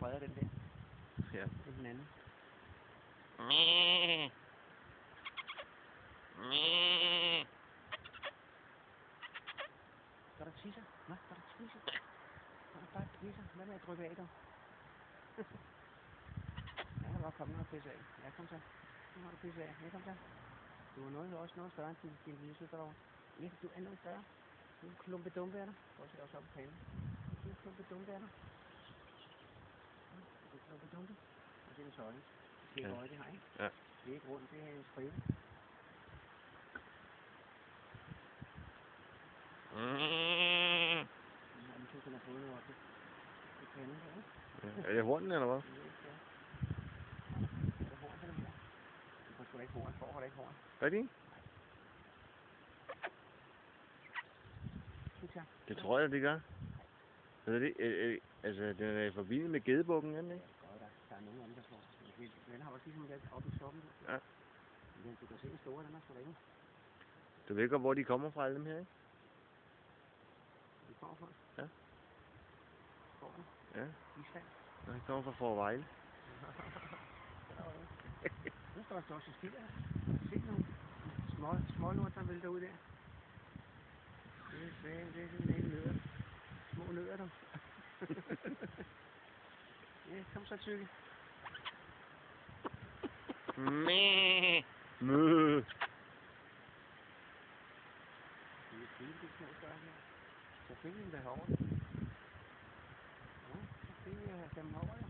bredere, den der. Ja. End den anden. Så er der tisser. Nå, så er der tisser. Så er der bare tisser. Hvad med at dryppe af, dog? Ja, der var kommet noget pisse af. Ja, kom så. Nu har du pisse af. Ja, kom så. Du er også noget større end din lille søster derovre. Ja, du er noget større. Du er en klumpe dumpe af dig. Prøv at se også op på panden. Du er en klumpe dumpe af dig. Du er en klumpe dumpe. Og det er en søjle. Det er øje, det har, ikke? Ja. Det er ikke rundt, det er en stribe. Ja, nu kan man få noget op i panden her, ikke? Ja. Er det hornen eller hvad? Det er horn, det her. Du får sgu da ikke horn. Får da ikke horn. Gør de ikke? Det tror jeg, de gør. Altså, den er forbindet med gedebukken, er den ikke? Ja, der er nogen af dem, der får. Den har også ligesom været oppe i stoppen. Ja. Men du kan se den store, den er sgu da ikke. Du ved godt, hvor de kommer fra, alle dem her, ikke? De kommer fra? Ja. Hvor er det? Ja. Island? Nå, de kommer fra Forvejle. Nu står der også stille. Se nogle smålort, der vælter ud der. Det er sådan en nødder. Små nødder, du. Ja, kom så, Tykke. Mæh. Det er fint, de små større her. Så fik vi dem derovre. Ja, så fik vi dem herovre, ja.